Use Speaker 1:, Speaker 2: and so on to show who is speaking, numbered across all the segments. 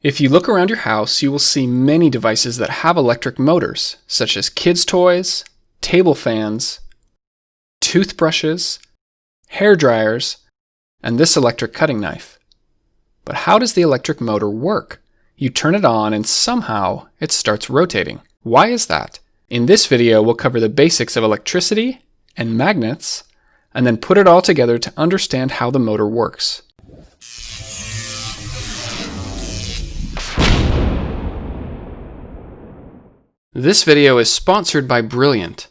Speaker 1: If you look around your house, you will see many devices that have electric motors, such as kids' toys, table fans, toothbrushes, hair dryers, and this electric cutting knife. But how does the electric motor work? You turn it on and somehow it starts rotating. Why is that? In this video, we'll cover the basics of electricity and magnets, and then put it all together to understand how the motor works. This video is sponsored by Brilliant.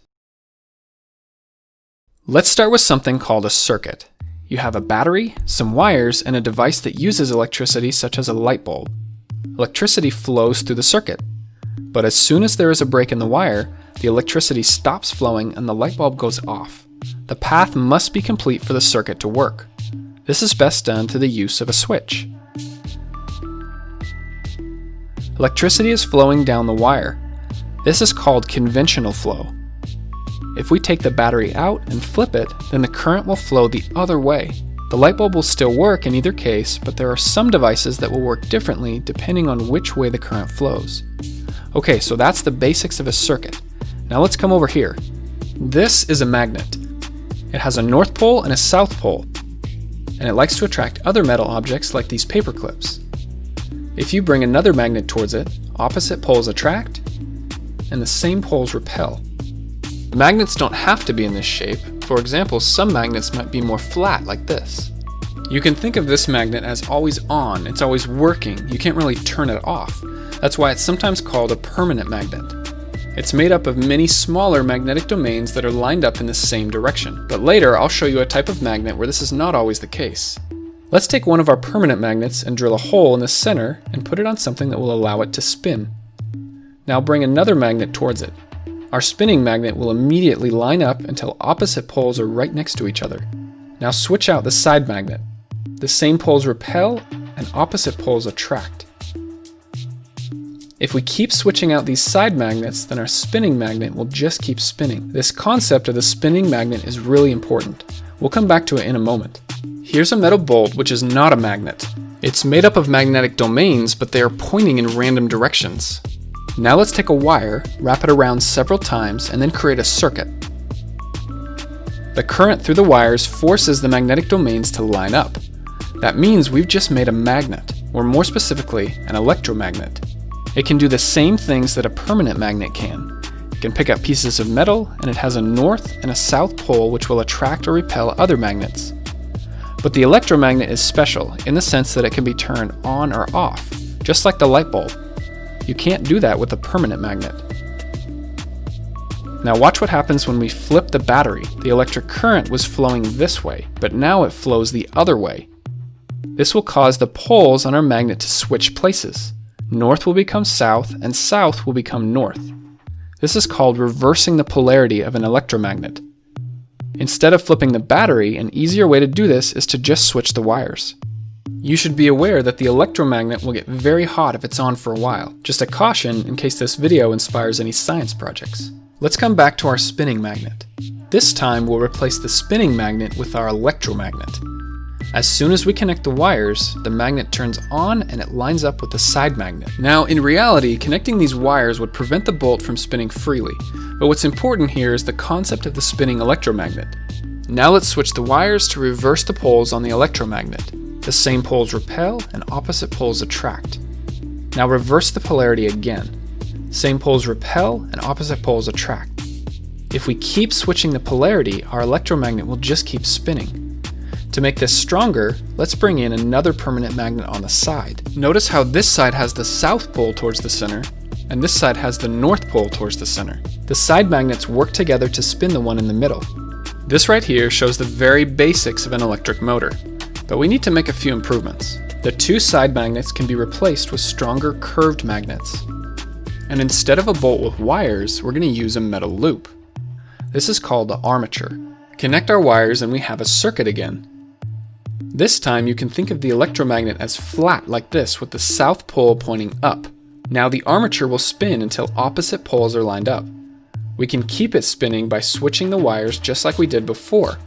Speaker 1: Let's start with something called a circuit. You have a battery, some wires, and a device that uses electricity such as a light bulb. Electricity flows through the circuit. But as soon as there is a break in the wire, the electricity stops flowing and the light bulb goes off. The path must be complete for the circuit to work. This is best done through the use of a switch. Electricity is flowing down the wire. This is called conventional flow. If we take the battery out and flip it, then the current will flow the other way. The light bulb will still work in either case, but there are some devices that will work differently depending on which way the current flows. Okay, so that's the basics of a circuit. Now let's come over here. This is a magnet. It has a north pole and a south pole, and it likes to attract other metal objects like these paper clips. If you bring another magnet towards it, opposite poles attract, and the same poles repel. Magnets don't have to be in this shape. For example, some magnets might be more flat like this. You can think of this magnet as always on, it's always working, you can't really turn it off. That's why it's sometimes called a permanent magnet. It's made up of many smaller magnetic domains that are lined up in the same direction. But later I'll show you a type of magnet where this is not always the case. Let's take one of our permanent magnets and drill a hole in the center and put it on something that will allow it to spin. Now bring another magnet towards it. Our spinning magnet will immediately line up until opposite poles are right next to each other. Now switch out the side magnet. The same poles repel and opposite poles attract. If we keep switching out these side magnets, then our spinning magnet will just keep spinning. This concept of the spinning magnet is really important. We'll come back to it in a moment. Here's a metal bolt which is not a magnet. It's made up of magnetic domains, but they are pointing in random directions. Now let's take a wire, wrap it around several times, and then create a circuit. The current through the wires forces the magnetic domains to line up. That means we've just made a magnet, or more specifically, an electromagnet. It can do the same things that a permanent magnet can. It can pick up pieces of metal, and it has a north and a south pole which will attract or repel other magnets. But the electromagnet is special in the sense that it can be turned on or off, just like the light bulb. You can't do that with a permanent magnet. Now watch what happens when we flip the battery. The electric current was flowing this way, but now it flows the other way. This will cause the poles on our magnet to switch places. North will become south, and south will become north. This is called reversing the polarity of an electromagnet. Instead of flipping the battery, an easier way to do this is to just switch the wires. You should be aware that the electromagnet will get very hot if it's on for a while. Just a caution in case this video inspires any science projects. Let's come back to our spinning magnet. This time we'll replace the spinning magnet with our electromagnet. As soon as we connect the wires, the magnet turns on and it lines up with the side magnet. Now, in reality, connecting these wires would prevent the bolt from spinning freely, but what's important here is the concept of the spinning electromagnet. Now let's switch the wires to reverse the poles on the electromagnet. The same poles repel and opposite poles attract. Now reverse the polarity again. Same poles repel and opposite poles attract. If we keep switching the polarity, our electromagnet will just keep spinning. To make this stronger, let's bring in another permanent magnet on the side. Notice how this side has the south pole towards the center, and this side has the north pole towards the center. The side magnets work together to spin the one in the middle. This right here shows the very basics of an electric motor, but we need to make a few improvements. The two side magnets can be replaced with stronger curved magnets. And instead of a bolt with wires, we're going to use a metal loop. This is called the armature. Connect our wires and we have a circuit again. This time you can think of the electromagnet as flat like this with the south pole pointing up. Now the armature will spin until opposite poles are lined up. We can keep it spinning by switching the wires just like we did before.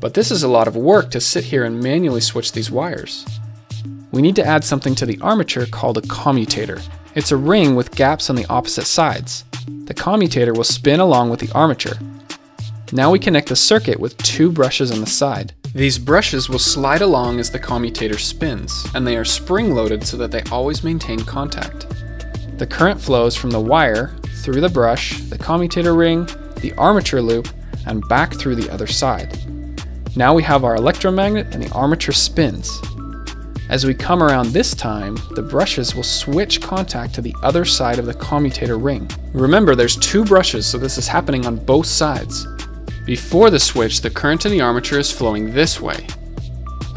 Speaker 1: But this is a lot of work to sit here and manually switch these wires. we need to add something to the armature called a commutator. It's a ring with gaps on the opposite sides. The commutator will spin along with the armature. Now we connect the circuit with two brushes on the side. These brushes will slide along as the commutator spins, and they are spring-loaded so that they always maintain contact. The current flows from the wire through the brush, the commutator ring, the armature loop, and back through the other side. Now we have our electromagnet and the armature spins. As we come around this time, the brushes will switch contact to the other side of the commutator ring. Remember, there's two brushes, so this is happening on both sides. Before the switch, the current in the armature is flowing this way.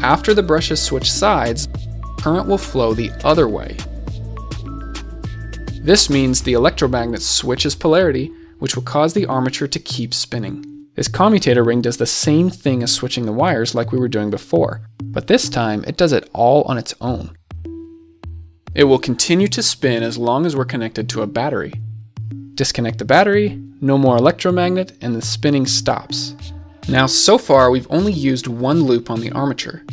Speaker 1: After the brushes switch sides, current will flow the other way. This means the electromagnet switches polarity, which will cause the armature to keep spinning. This commutator ring does the same thing as switching the wires like we were doing before, but this time it does it all on its own. It will continue to spin as long as we're connected to a battery. Disconnect the battery, no more electromagnet, and the spinning stops. Now so far we've only used one loop on the armature.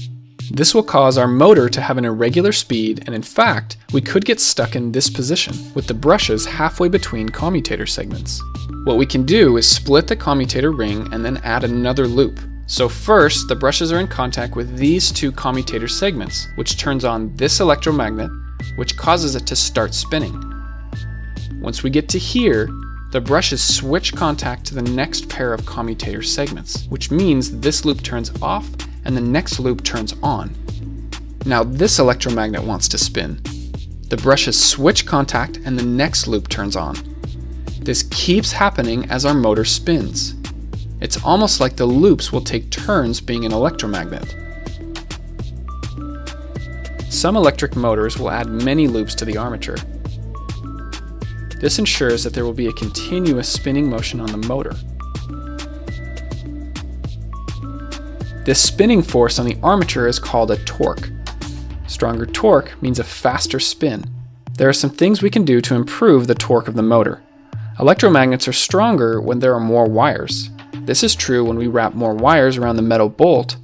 Speaker 1: This will cause our motor to have an irregular speed, and in fact, we could get stuck in this position, with the brushes halfway between commutator segments. What we can do is split the commutator ring and then add another loop. So first, the brushes are in contact with these two commutator segments, which turns on this electromagnet, which causes it to start spinning. Once we get to here, the brushes switch contact to the next pair of commutator segments, which means this loop turns off and the next loop turns on. Now this electromagnet wants to spin. The brushes switch contact and the next loop turns on. This keeps happening as our motor spins. It's almost like the loops will take turns being an electromagnet. Some electric motors will add many loops to the armature. This ensures that there will be a continuous spinning motion on the motor. This spinning force on the armature is called a torque. Stronger torque means a faster spin. There are some things we can do to improve the torque of the motor. Electromagnets are stronger when there are more wires. This is true when we wrap more wires around the metal bolt,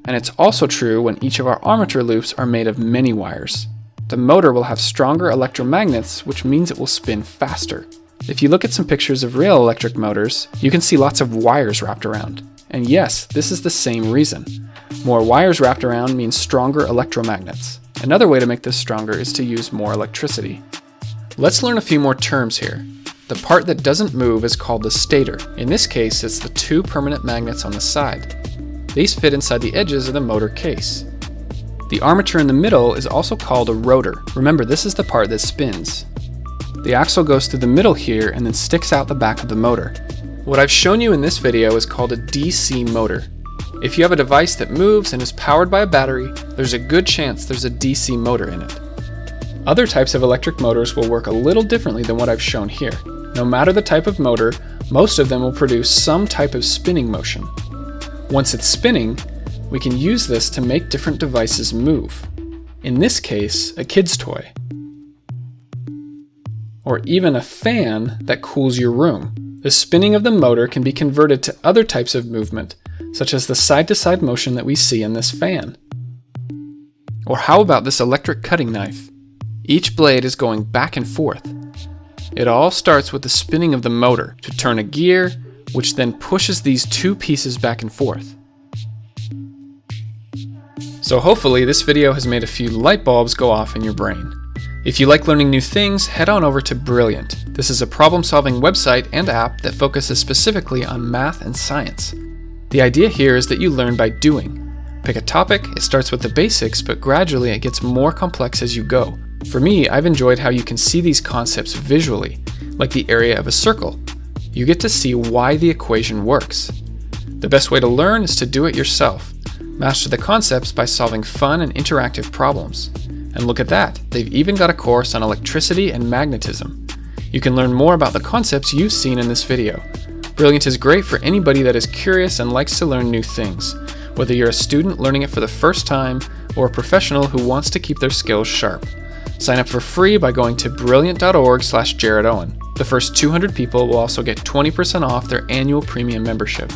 Speaker 1: and it's also true when each of our armature loops are made of many wires. The motor will have stronger electromagnets, which means it will spin faster. If you look at some pictures of real electric motors, you can see lots of wires wrapped around. And yes, this is the same reason. More wires wrapped around means stronger electromagnets. Another way to make this stronger is to use more electricity. Let's learn a few more terms here. The part that doesn't move is called the stator. In this case, it's the two permanent magnets on the side. These fit inside the edges of the motor case. The armature in the middle is also called a rotor. Remember, this is the part that spins. The axle goes through the middle here and then sticks out the back of the motor. What I've shown you in this video is called a DC motor. If you have a device that moves and is powered by a battery, there's a good chance there's a DC motor in it. Other types of electric motors will work a little differently than what I've shown here. No matter the type of motor, most of them will produce some type of spinning motion. Once it's spinning, we can use this to make different devices move. In this case, a kid's toy. Or even a fan that cools your room. The spinning of the motor can be converted to other types of movement, such as the side-to-side motion that we see in this fan. Or how about this electric cutting knife? Each blade is going back and forth. It all starts with the spinning of the motor to turn a gear, which then pushes these two pieces back and forth. So hopefully this video has made a few light bulbs go off in your brain. If you like learning new things, head on over to Brilliant. This is a problem-solving website and app that focuses specifically on math and science. The idea here is that you learn by doing. Pick a topic, it starts with the basics, but gradually it gets more complex as you go. For me, I've enjoyed how you can see these concepts visually, like the area of a circle. You get to see why the equation works. The best way to learn is to do it yourself. Master the concepts by solving fun and interactive problems. And look at that, they've even got a course on electricity and magnetism. You can learn more about the concepts you've seen in this video. Brilliant is great for anybody that is curious and likes to learn new things, whether you're a student learning it for the first time or a professional who wants to keep their skills sharp. Sign up for free by going to brilliant.org/JaredOwen. The first 200 people will also get 20% off their annual premium membership.